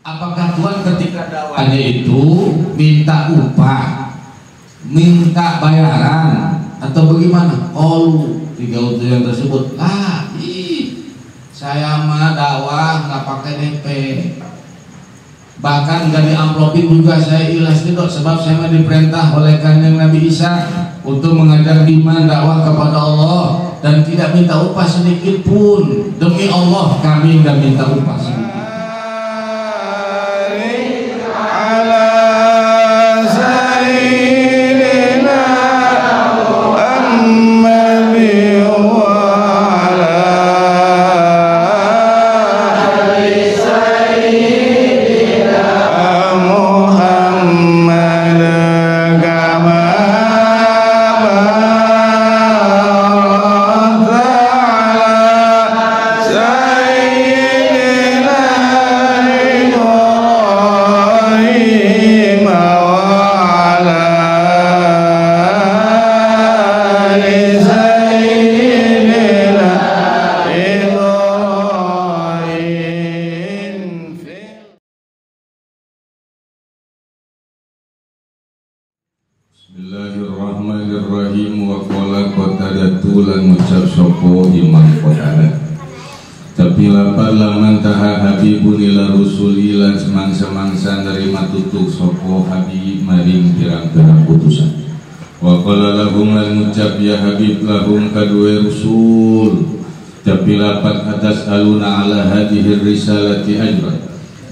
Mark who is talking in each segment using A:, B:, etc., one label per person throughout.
A: Apakah Tuhan ketika dakwahnya itu minta upah, minta bayaran, atau bagaimana? Tiga utusan tersebut saya mah dakwah nggak pakai DP, bahkan nggak diamplopin juga saya ikhlas itu, sebab saya mah diperintah oleh Kanjeng Nabi Isa untuk mengajar iman dakwah kepada Allah dan tidak minta upah sedikit pun. Demi Allah kami nggak minta upah sedikit.
B: Bismillahirrahmanirrahim. Wa qala qatadatu lan ngucap sapa Imam Qatadah. Tapi lapar laman taha habibun ila rusuli lan semangsa-mangsa nerima tutuk sapa habib maring pirang-pirang putusan. Wa qala lahum lan ngucap ya habib lahum kadue rusul. Tapi lapar atas aluna ala hadhihi risalati ajran.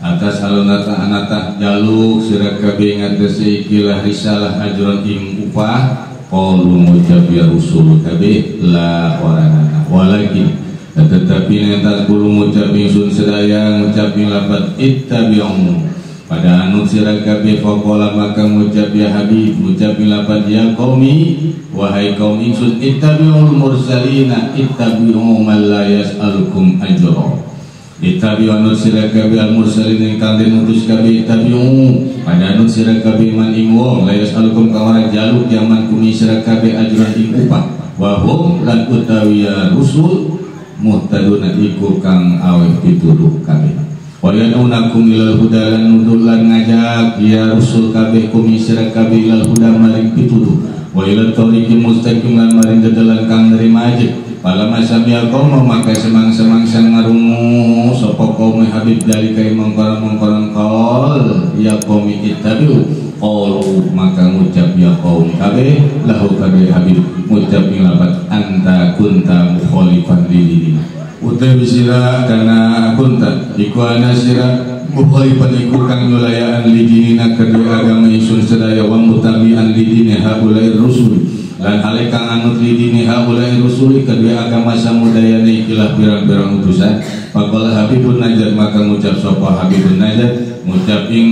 B: Atas alunata anata jaluk sira kabeh ngatesi ikilah risalah ajron ing upah qalu ngucap ya rusul kabeh la orangana walakin tetapi nentar kulo ngucap ingsun sedaya ngucap ing lapat ittabi'u pada anu sira kabeh faqala maka ngucap ya habib ngucap ing lapat ya qaumi wahai kaum ingsun ittabi'ul mursalina ittabi'u man la yas'alukum ajra. Itabi'u anu sira kabeh al-mursalin ingkang den utus kabeh tabi'u pada anu sira kabeh man ing wong la yasalukum kawara jaluk yaman kumi sira kabeh ajran ing upah wa hum lan utawi rusul muhtaduna iku kang aweh pituduh kabeh wa yanunakum ilal huda lan nudulan ngajak ya rusul kabeh kumi sira kabeh ilal huda maring pituduh wa ilal tariqil mustaqim lan maring dedelan kang nerima aja. Pada masa biar kaum memakai semang-semangsa ngarungu sopok kaum habib dari kai mengkoran kol ya kaum ittabi'u qalu maka ngucap ya kaum kabeh lahu kabeh habib ngucap ing lapat anta kunta mukhalifan lilini utawi sira kana kunta iku ana sira mukhalifan iku kang nyulayaan lidinina kedua agama ingsun sedaya wa mutabi'an lidini haulai rusul dan hale kang anut lidini haulai rusuli kedua agama samudaya ikilah pirang-pirang utusan. Faqala habibun najat maka ngucap sapa habibun najat ngucap ing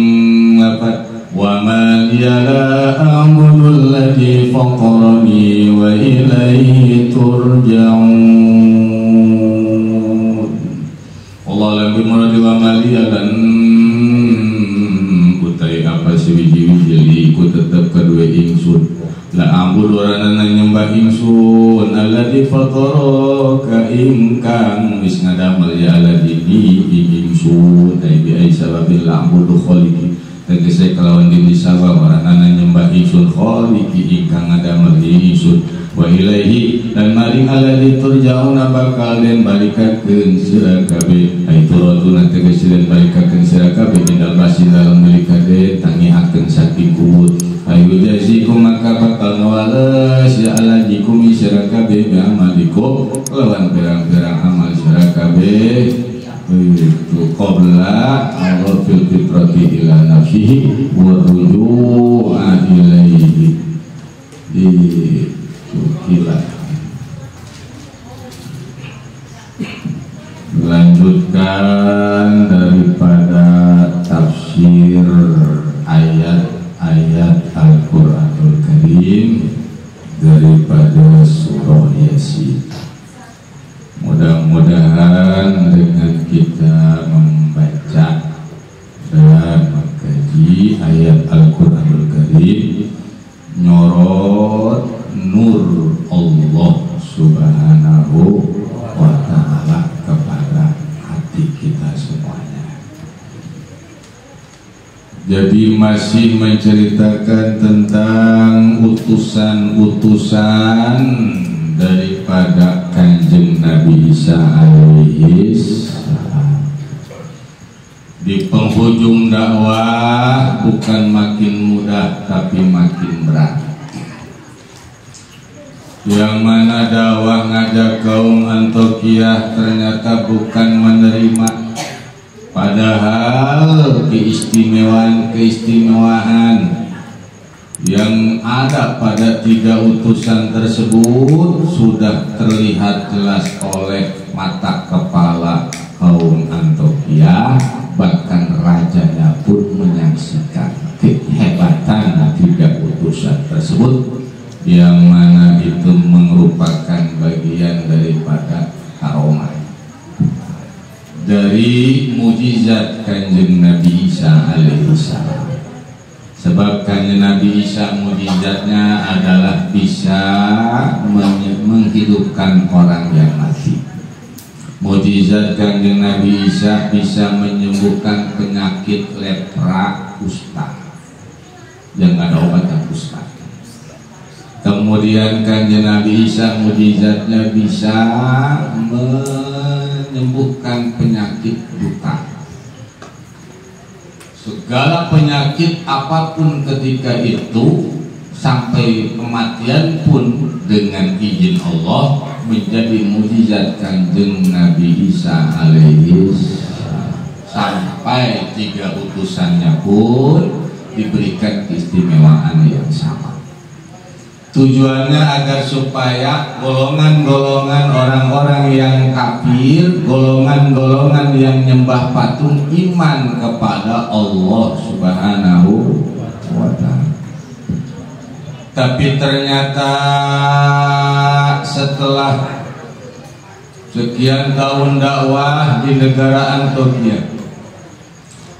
B: lapat wa ma yala amrul ladzi faqarani wa ilaihi turja'un. Allah lam bimuradi wa maliyalan utai apa sewiji-wiji iku tetep kedua ingsun la ambul warana nyembah ingsun alladzi fataraka ingkang wis ngadamel ya alladzi ingsun ai bi ai sababil ambul khaliqi tegese kelawan dini sabab warana nyembah ingsun khaliqi ingkang ngadamel ingsun wa ilaihi dan maring alladzi turja'una bakal den balikakeun sira kabeh ai turatuna tegese den balikakeun sira kabeh dal basin dalam melikade tangihakeun saking kubur ayu jazikum maka bakal ngawales ya alajikum sira kabeh bi amalikum lawan pirang-pirang amal sira kabeh itu qabla Allah fil fitrati ila nafsihi wa ruju'a ilaihi itu kila. Lanjutkan daripada tafsir ayat-ayat Al-Quranul Karim daripada surah Yasin. Mudah-mudahan dengan kita membaca dan mengkaji ayat Al-Quranul Karim nyorot nur Allah Jadi masih menceritakan tentang utusan-utusan daripada Kanjeng Nabi Isa alaihi salam. Di penghujung dakwah bukan makin mudah tapi makin berat. Yang mana dakwah ngajak kaum Antiokhia ternyata bukan menerima, padahal keistimewaan yang ada pada 3 utusan tersebut sudah terlihat jelas oleh mata kepala kaum Antiokhia. Bahkan rajanya pun menyaksikan kehebatan 3 utusan tersebut, yang mana itu merupakan bagian daripada karomah dari mujizat Kanjeng Nabi Isa alaihi salam. Sebab Kanjeng Nabi Isa mujizatnya adalah bisa menghidupkan orang yang mati. Mujizat Kanjeng Nabi Isa bisa menyembuhkan penyakit lepra, kusta yang ada obatnya, kusta. Kemudian Kanjeng Nabi Isa mujizatnya bisa menyembuhkan penyakit buta. Segala penyakit apapun ketika itu sampai kematian pun dengan izin Allah menjadi mujizat Kanjeng Nabi Isa alaihi salam. Sampai 3 utusannya pun diberikan keistimewaan yang sama. Tujuannya agar supaya golongan-golongan orang-orang yang kafir, golongan-golongan yang nyembah patung, iman kepada Allah Subhanahu wa ta'ala. Tapi ternyata setelah sekian tahun dakwah di negara Antiokhia,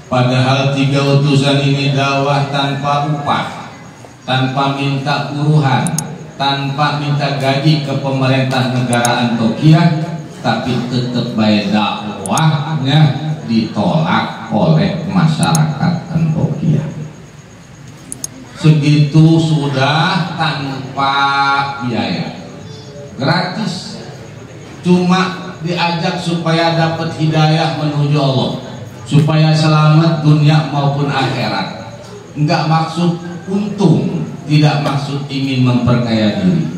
B: padahal 3 utusan ini dakwah tanpa upah, tanpa minta uruhan, tanpa minta gaji ke pemerintah negara Antiokhia, tapi tetap baik dakwahnya ditolak oleh masyarakat Antiokhia. Segitu sudah tanpa biaya, gratis, cuma diajak supaya dapat hidayah menuju Allah, supaya selamat dunia maupun akhirat. Enggak maksud untung, tidak maksud ingin memperkaya diri.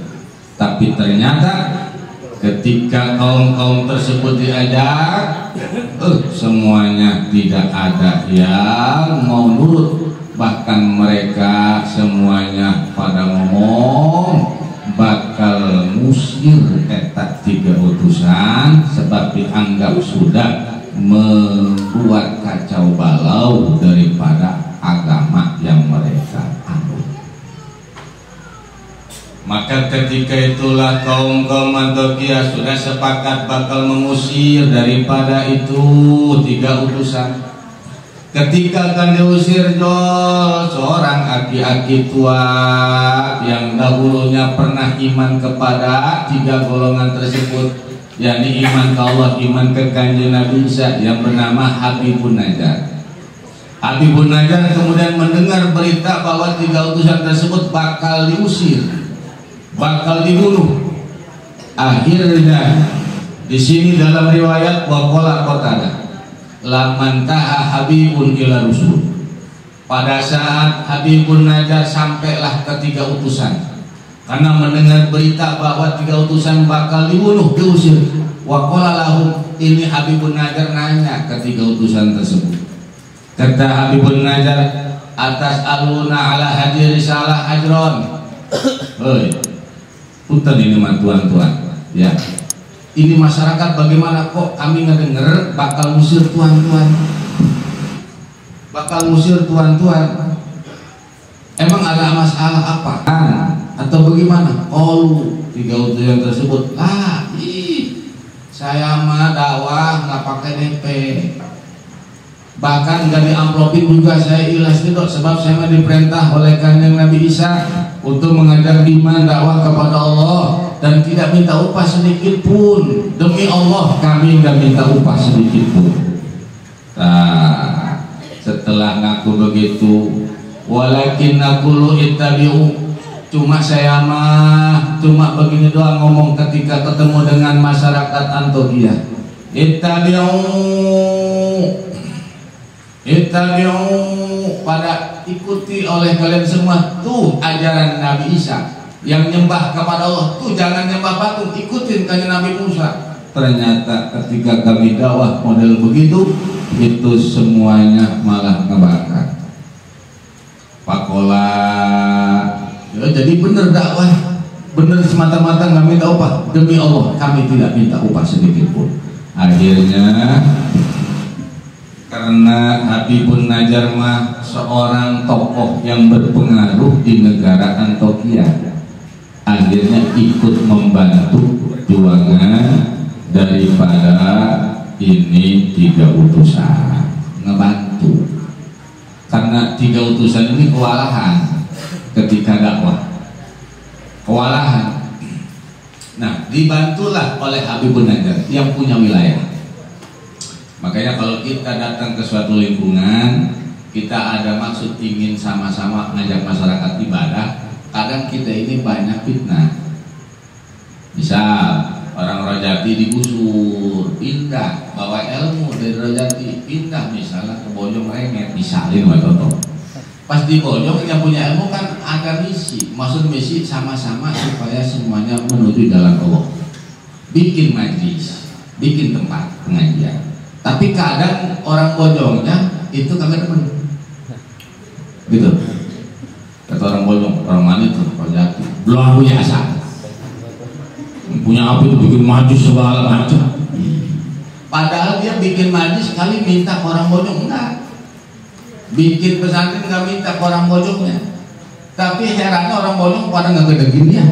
B: Tapi ternyata ketika kaum-kaum tersebut diajak, semuanya tidak ada yang mau nurut. Bahkan mereka semuanya pada ngomong bakal ngusir etak 3 utusan, sebab dianggap sudah membuat kacau balau daripada agama yang mereka anut. Maka ketika itulah kaum-kaum Antiokhia sudah sepakat bakal mengusir daripada itu 3 utusan. Ketika akan diusir seorang aki-aki tua yang dahulunya pernah iman kepada 3 golongan tersebut, yakni iman ke Allah, iman ke Kanjeng Nabi Isa, yang bernama Habibun Najjar. Habibun Najjar kemudian mendengar berita bahwa 3 utusan tersebut bakal diusir, bakal dibunuh. Akhirnya di sini dalam riwayat waqala Qatadah, laman taha Habibun ila rusul. Pada saat Habibun Najjar sampailah ke 3 utusan, karena mendengar berita bahwa 3 utusan bakal dibunuh, diusir. Waqala lahum, ini Habibun Najjar nanya ke 3 utusan tersebut. Kata Habibun Najjar, atas aluna ala hadir risalah ajron. Hei, punten ini mah tuan-tuan, ya. Ini masyarakat bagaimana kok kami ngedenger bakal ngusir tuan-tuan, bakal ngusir tuan-tuan. Emang ada masalah apa? Atau bagaimana? Oh, 3 utusan tersebut, saya mah dakwah nggak pakai DP, bahkan nggak diamplopin juga saya ikhlas itu, sebab saya mah diperintah oleh Kanjeng Nabi Isa untuk mengajar iman, dakwah kepada Allah, dan tidak minta upah sedikit pun. Demi Allah kami nggak minta upah sedikit pun. Nah, setelah
A: mengaku begitu. Walakin naqulu ittabi'u, cuma saya mah cuma begini doang ngomong ketika ketemu dengan masyarakat Antioquia. Ittabi'u, pada ikuti oleh kalian semua tuh ajaran Nabi Isa. Yang nyembah kepada Allah tuh jangan nyembah patung, ikutin kayak Nabi Musa. Ternyata ketika kami dakwah model begitu, itu semuanya malah ngebakar. Pakola, ya, jadi bener dakwah, bener semata-mata nggak minta upah. Demi Allah kami tidak minta upah sedikit pun. Akhirnya karena Habibun Najjar mah seorang tokoh yang berpengaruh di negara Antioquia, akhirnya ikut membantu perjuangan daripada ini 3 utusan, ngebantu. Karena 3 utusan ini kewalahan ketika dakwah, kewalahan. Nah, dibantulah oleh Habibun Najjar yang punya wilayah. Makanya kalau kita datang ke suatu lingkungan, kita ada maksud ingin sama-sama ngajak masyarakat ibadah, kadang kita ini banyak fitnah. Misal orang Rojati digusur, pindah, bawa ilmu dari Rojati, pindah misalnya ke Bojong Renget, misalnya contoh. Pas di Bojong yang punya ilmu kan ada misi, maksud misi sama-sama supaya semuanya menuju jalan Allah. Bikin majlis, bikin tempat pengajian. Tapi kadang orang Bojongnya itu kagak demen, gitu. Kata orang Bojong, orang mana itu? Rojati, belum punya asa. Punya apa itu bikin majlis segala macam. Padahal dia bikin majlis sekali minta ke orang Bojong, enggak. Bikin pesantren enggak minta ke orang Bojongnya. Tapi herannya orang Bojong pada enggak gedegin dia.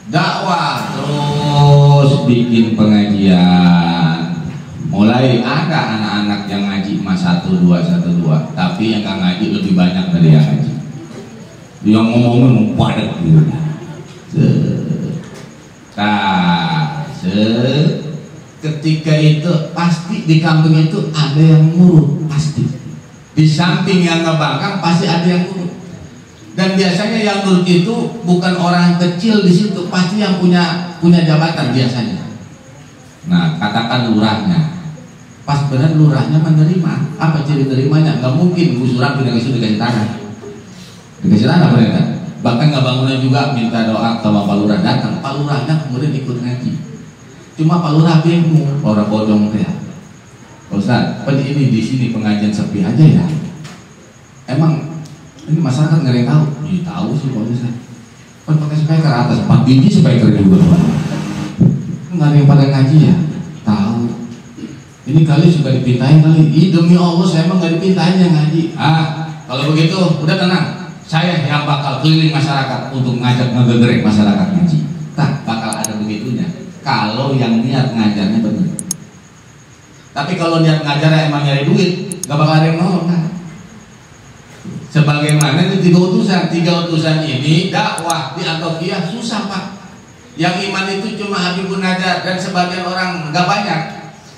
A: Dakwah terus bikin pengajian. Mulai ada anak-anak yang ngaji mas 1212, tapi yang enggak ngaji lebih banyak dari yang ngaji. Yang ngomongin padat gitu. Ketika itu pasti di kampung itu ada yang ngurut, pasti di samping yang ngebangkang pasti ada yang ngurut. Dan biasanya yang ngurut itu bukan orang kecil di situ, pasti yang punya jabatan biasanya. Nah, katakan lurahnya, pas benar lurahnya menerima, apa ciri terimanya? Nggak mungkin gusuran pindah ke situ dikasih tanah, mereka. Bahkan nggak bangunan juga minta doa sama Pak Lurah, datang Pak Lurahnya kemudian ikut ngaji. Cuma Pak Lurah bingung, orang Bojong teh. Ustaz, ini di sini pengajian sepi aja ya. Emang ini masyarakat nggak ada yang tahu? Ya, tahu sih Pak Ustaz. Kan pakai speaker atas 4 biji speaker juga. Nggak ada yang pada ngaji ya? Tahu. Ini kali suka dipintain kali. Ih, demi Allah saya emang nggak dipintain yang ngaji. Kalau begitu udah tenang. Saya yang bakal keliling masyarakat untuk ngajak ngegegerek masyarakat ngaji. Tak bakal ada begitunya kalau yang niat ngajarnya benar. Tapi kalau niat ngajar emang nyari duit, gak bakal ada yang mau. Nah, sebagaimana itu 3 utusan ini dakwah di Antioquia susah Pak. Yang iman itu cuma Habibun Najjar dan sebagian orang gak banyak.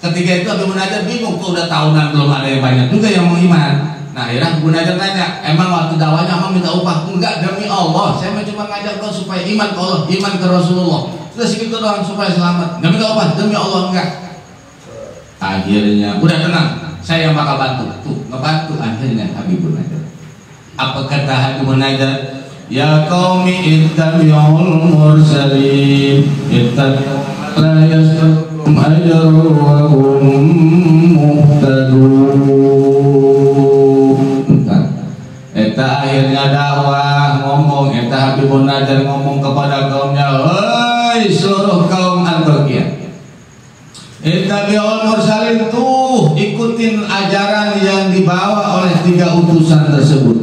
A: Ketika itu Habibun Najjar bingung, kok udah tahunan belum ada yang banyak juga yang mau iman. Nah, akhirnya Habibun Najjar tanya, emang waktu dakwahnya emang minta upah? Enggak, demi Allah, saya cuma ngajak kau supaya iman ke Allah, iman ke Rasulullah. Sudah segitu doang supaya selamat. Enggak minta upah, demi Allah enggak. Akhirnya, udah tenang, saya yang bakal bantu. Tuh, ngebantu akhirnya Habibun Najjar. Apa kata Habibun Najjar? Ya qaumi ittabi'ul mursalin, ittabi'u la yas'alukum ajran wa hum muhtadun. Eta akhirnya dakwah ngomong, eta Habibun Najjar ngomong kepada kaumnya, hei seluruh kaum Antioquia, ittabi'ul mursalin, tuh ikutin ajaran yang dibawa oleh 3 utusan tersebut.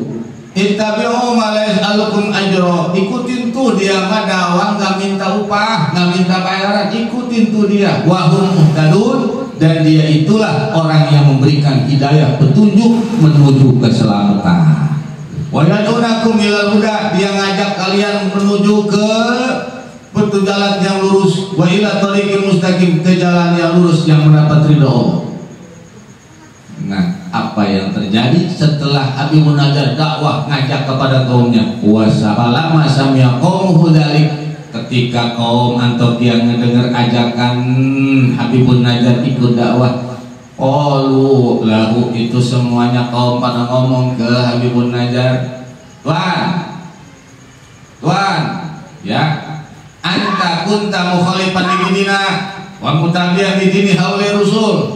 A: Ittabi'u ma la yas'alukum ajra, ikutin tuh dia mah dakwah nggak minta upah, nggak minta bayaran, ikutin tuh dia. Wa hum muhtadun, dan dia itulah orang yang memberikan hidayah, petunjuk menuju keselamatan. Wa yad'unakum ilal huda, dia ngajak kalian menuju ke jalan yang lurus. Wa ila thariqil mustaqim, ke jalan yang lurus yang mendapat ridha Allah. Nah, apa yang terjadi setelah Abi Munajar dakwah ngajak kepada kaumnya. Wasalama samia qaumuhu dzalik, ketika kaum Antiokhia mendengar ajakan Habibun Najjar ikut dakwah, qalu lahu, itu semuanya kaum pada ngomong ke Habibun Najjar, Tuan, ya, anta kunta mukhalifan li dinina wa mutabi'an li dini hauli rusul.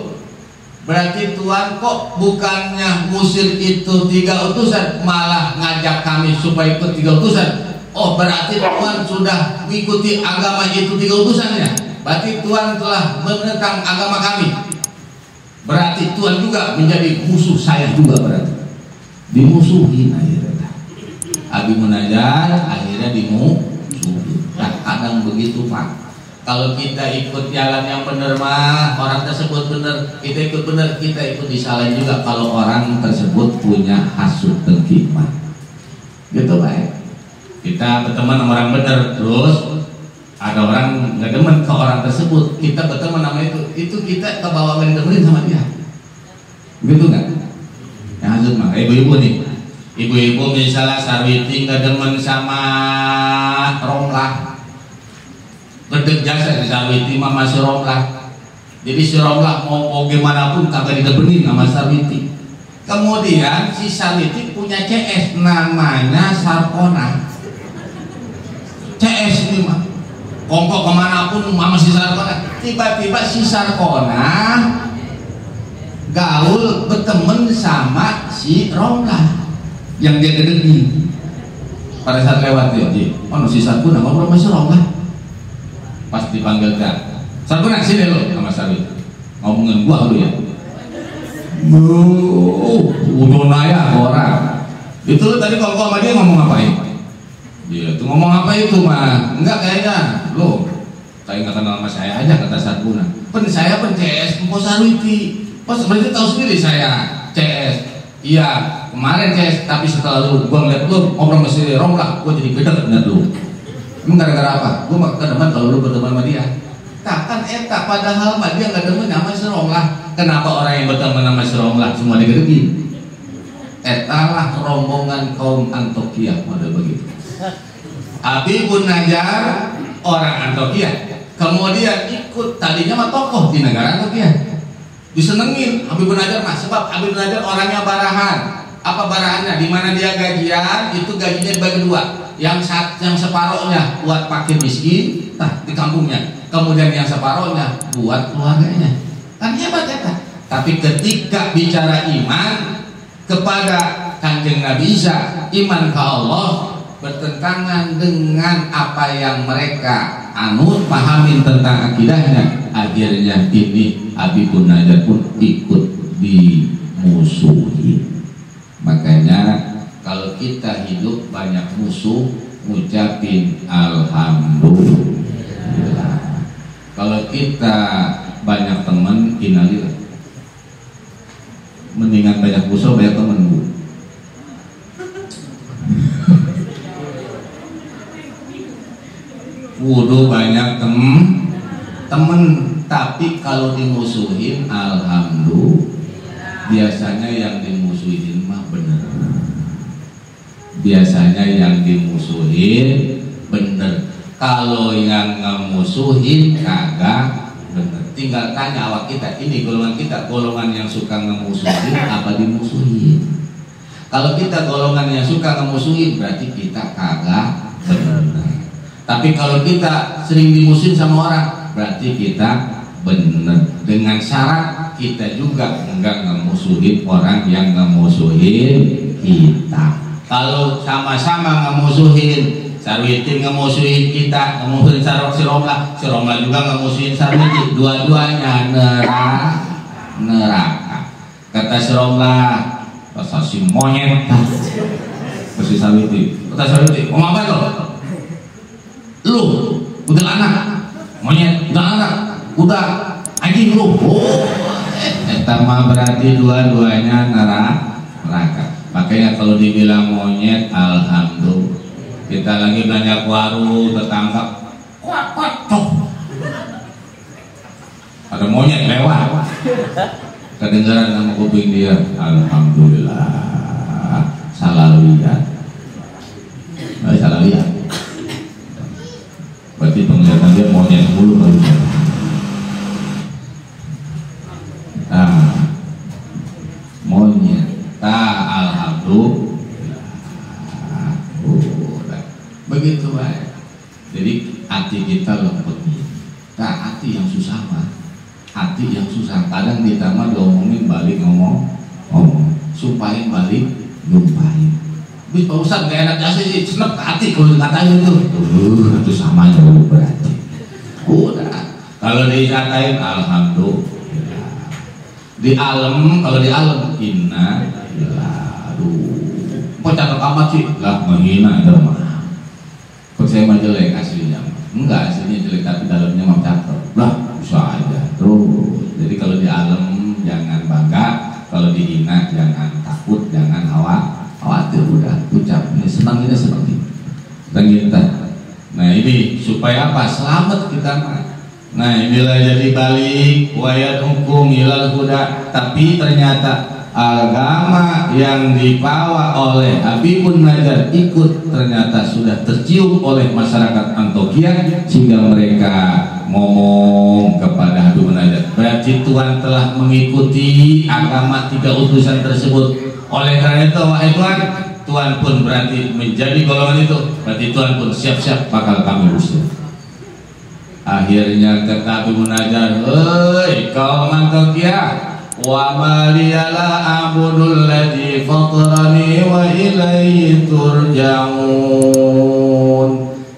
A: Berarti Tuhan kok bukannya ngusir itu 3 utusan, malah ngajak kami supaya ikut 3 utusan. Oh, berarti Tuhan sudah mengikuti agama itu 3 utusannya. Berarti Tuhan telah menentang agama kami. Berarti Tuhan juga menjadi musuh saya juga, berarti dimusuhin akhirnya. Abi Munajar akhirnya dimusuhin. Nah, kadang begitu Pak. Kalau kita ikut jalan yang benar mah orang tersebut benar, kita ikut benar, kita ikut disalahin juga kalau orang tersebut punya hasud dengki mah. Gitu baik. Kita berteman sama orang benar, terus ada orang nggak demen ke orang tersebut, kita berteman sama itu kita kebawa ngedemenin sama dia. Gitu nggak? Yang hasud mah ibu-ibu nih. Ibu-ibu misalnya Sarwiti nggak demen sama Romlah, gede jasa di Sarwiti mama si Romlah. Jadi si Romlah mau gimana pun kagak didebenin sama Sarwiti. Kemudian si Sarwiti punya CS namanya Sarkona. CS ini mah kongkok kemanapun mama si Sarkona. Tiba-tiba si Sarkona gaul berteman sama si Romlah yang dia gedegi. Pada saat lewat dia, si Sarkona ngobrol sama si Romlah. Pas dipanggil kan, Sarkona sini lo sama Sarwiti, ngomongin gua lu ya. Udah naya orang. Itu tadi kalau sama dia ngomong ngapain? Dia tuh ngomong apa itu mah? Enggak kayaknya. Lo, kayak nggak kenal sama saya aja kata Sarkona. Saya CS Mpok Sarwiti. Pas berarti tahu sendiri saya CS. Iya kemarin CS, tapi setelah lu gua ngeliat lu ngobrol sama si Romlah, gua jadi beda dengan lu. Emang gara-gara apa? Gue gak demen kalau lu berteman sama dia. Takkan eta padahal mah dia gak demen sama si Romlah. Kenapa orang yang berteman sama si Romlah semua digedegi? Etalah rombongan kaum Antiokhia pada begitu. Habibun Najjar orang Antiokhia, kemudian ikut tadinya mah tokoh di negara Antiokhia. Disenengin Habibun Najjar mah sebab Habibun Najjar orangnya barahan. Apa barahannya? Di mana dia gajian itu gajinya dibagi 2. Yang separohnya buat fakir miskin, di kampungnya. Kemudian yang separohnya buat keluarganya. Kan hebat ya. Tapi ketika bicara iman kepada Kanjeng Nabi Isa, iman ke Allah bertentangan dengan apa yang mereka anut, pahamin tentang akidahnya. Akhirnya ini Habibun Najjar pun ikut dimusuhi. Makanya kalau kita hidup banyak musuh, ngucapin alhamdulillah. Kalau kita banyak teman, innalillah. Mendingan banyak musuh, banyak teman, Bu. Wudu banyak temen, tapi kalau dimusuhin, alhamdulillah. Biasanya yang dimusuhin mah bener. Biasanya yang dimusuhin bener. Kalau yang ngemusuhin kagak bener. Tinggal tanya awak kita, ini golongan kita, golongan yang suka ngemusuhin apa dimusuhin. Kalau kita golongan yang suka ngemusuhin, berarti kita kagak bener. Tapi kalau kita sering dimusuhin sama orang, berarti kita bener. Dengan syarat kita juga enggak ngemusuhin orang yang ngemusuhin kita. Kalau sama-sama ngemusuhin, Sarwiti ngemusuhin kita, ngemusuhin si Romlah juga ngemusuhin Sarwiti, dua-duanya neraka. Kata si Romlah, rasa si monyet. Kata si Sarwiti, ngomong apa lo? Lu, udah anak, monyet, udah anak, udah anjing lu. Eta mah berarti dua-duanya neraka. Makanya kalau dibilang monyet, alhamdulillah. Kita lagi belanja ke warung, tetangga kuat, ada monyet lewat. kedengaran sama kuping dia, alhamdulillah, salah lihat. Salah lihat. Berarti penglihatan dia monyet mulu baru. Monyet. Alhamdulillah. Begitu baik. Jadi hati kita lembut. Hati yang susah mah. Hati yang susah. Kadang kita mah diomongin balik ngomong. Sumpahin balik, nyumpahin. Bis Pak Ustadz gak enak jasa sih, senep ke hati kalau dikatain itu. Itu sama jauh berarti. Udah. Kalau dikatain, alhamdulillah. Di alam, kalau di alam, inna, kok cakep amat sih? Lah menghina itu mah. Kok saya mah jelek aslinya? Enggak, aslinya jelek tapi dalamnya mah cakep. Lah bisa aja. Terus. Jadi kalau di alam jangan bangga, kalau dihina jangan takut, jangan khawatir, udah ucap ini senang kita. Nah ini supaya apa? Selamat kita mah. Nah inilah jadi balik wayat hukum hilal huda. Tapi ternyata agama yang dibawa oleh Habibun Najjar ikut ternyata sudah tercium oleh masyarakat Antokia sehingga mereka ngomong kepada Habibun Najjar. Berarti Tuhan telah mengikuti agama 3 utusan tersebut. Oleh karena itu, wahai Tuhan pun berarti menjadi golongan itu. Berarti Tuhan pun siap-siap bakal kami usir. Akhirnya kata Habibun Najjar, hei kaum Antokia, wa maliyala abudul ladzi fatarani wa ilaihi turja'un.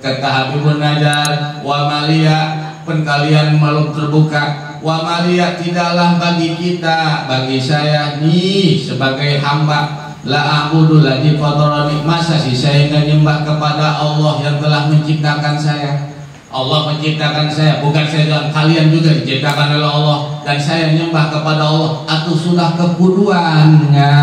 A: Kata Habibun Najjar, wa maliya, kalian makhluk terbuka. Wa malia, tidaklah bagi kita, bagi saya nih sebagai hamba, la a'budu ladzi fatarani, masa sih saya enggak nyembah kepada Allah yang telah menciptakan saya. Allah menciptakan saya, bukan saya dan kalian juga diciptakan oleh Allah, dan saya nyembah kepada Allah. Atau sudah kekuduannya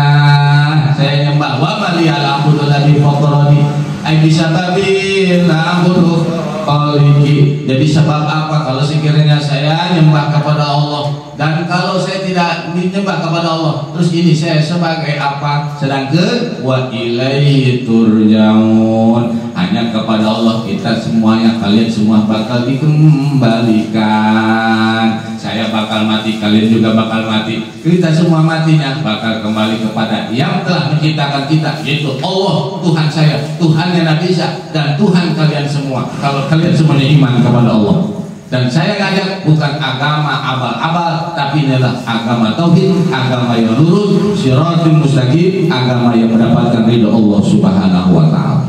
A: saya nyembah. Wa malia la a'budu ladzi fatarani, ai bisababil la a'budu qaliki. Jadi sebab apa kalau sekiranya saya nyembah kepada Allah dan kalau saya tidak menyembah kepada Allah, terus ini saya sebagai apa? Sedangkan wa ilaihi turja'un, hanya kepada Allah kita semuanya, kalian semua bakal dikembalikan. Saya bakal mati, kalian juga bakal mati. Kita semua matinya bakal kembali kepada yang telah menciptakan kita, yaitu Allah, Tuhan saya, Tuhan yang Nabi Isa, dan Tuhan kalian semua. Kalau kalian semuanya iman kepada Allah. Dan saya ngajak bukan agama abal-abal, tapi inilah agama tauhid, agama yang lurus, siratul mustaqim, agama yang mendapatkan ridha Allah Subhanahu wa taala.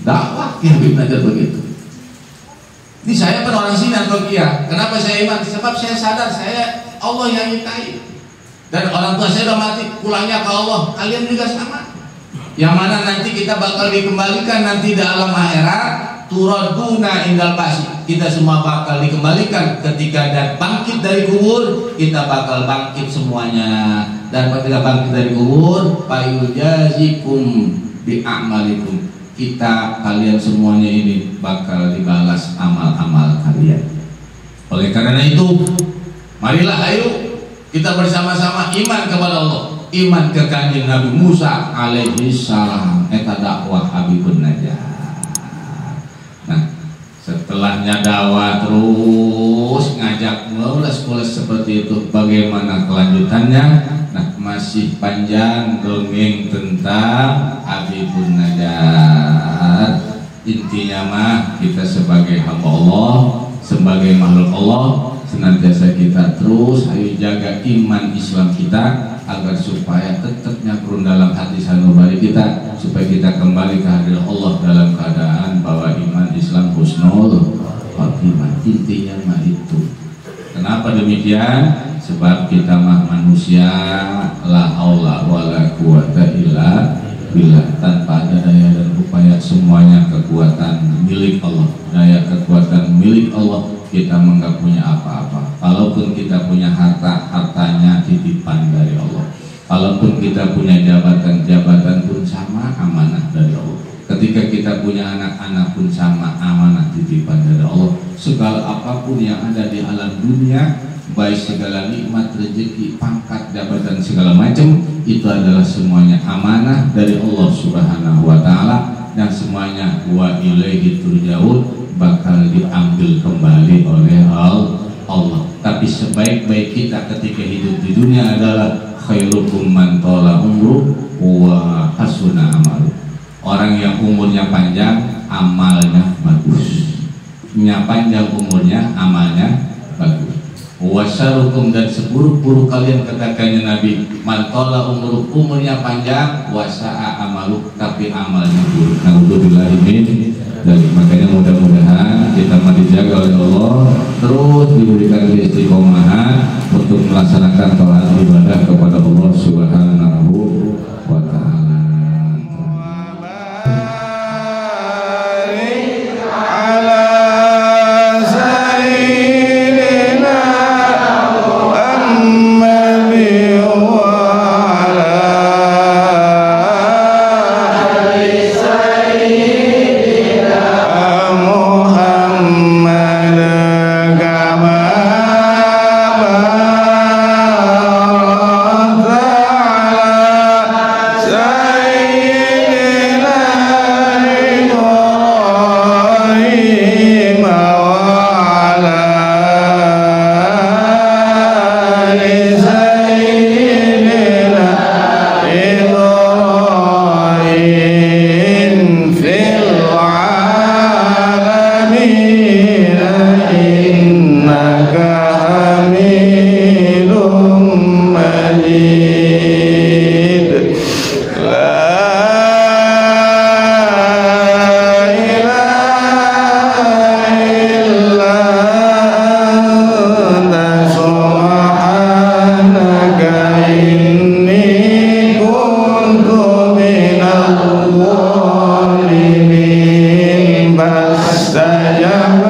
A: Dakwah Habib Najjar begitu. Ini saya pun orang sini Antokia. Kenapa saya iman? Sebab saya sadar saya Allah yang nyiptain. Dan orang tua saya udah mati, pulangnya ke Allah. Kalian juga sama. Yang mana nanti kita bakal dikembalikan nanti di alam akhirat. Turaduna indal basi, kita semua bakal dikembalikan ketika dan bangkit dari kubur. Kita bakal bangkit semuanya, dan ketika bangkit dari kubur, fayujazikum bi a'malikum, kita kalian semuanya ini bakal dibalas amal-amal kalian. Oleh karena itu, marilah ayo kita bersama-sama iman kepada Allah, iman ke kanjeng Nabi Musa alaihi salam. Eta dakwah Habibun Najjar. Nah, setelahnya dakwah terus ngajak mulas-mulas seperti itu. Bagaimana kelanjutannya? Nah, masih panjang dongeng tentang Habibun Najjar. Intinya mah kita sebagai hamba Allah, sebagai makhluk Allah, senantiasa kita terus ayo jaga iman Islam kita agar supaya tetap nyakrun dalam hati sanubari kita, supaya kita kembali ke hadirat Allah dalam keadaan bahwa iman Islam husnul khotimah. Intinya mah itu. Kenapa demikian? Sebab kita mah manusia, la haula wala quwata illa billah. Tanpa ada daya dan upaya, semuanya kekuatan milik Allah. Daya kekuatan milik Allah. Kita enggak punya apa-apa. Kalaupun kita punya harta, hartanya titipan dari Allah. Kalaupun kita punya jabatan, jabatan pun sama, amanah dari Allah. Ketika kita punya anak-anak pun sama, amanah titipan dari Allah. Segala apapun yang ada di alam dunia
B: baik segala nikmat, rezeki, pangkat, jabatan segala macam itu adalah semuanya amanah dari Allah Subhanahu wa taala, dan semuanya wa ilaihi turja'un, bakal diambil kembali oleh Allah. Tapi sebaik-baik kita ketika hidup di dunia adalah khairukum man tala umru wa hasuna amalu. Orang yang umurnya panjang, amalnya bagus. Yang panjang umurnya, amalnya bagus. Wasarukum, dan seburuk-buruk kalian katakannya Nabi, mantola umurnya panjang, wasa'a amaluk, tapi amalnya buruk. Naudzubillah min dzalik. Makanya mudah-mudahan kita dijaga oleh Allah, terus diberikan istiqomahan untuk melaksanakan taat ibadah kepada Allah Subhanahu wa taala.
A: Saya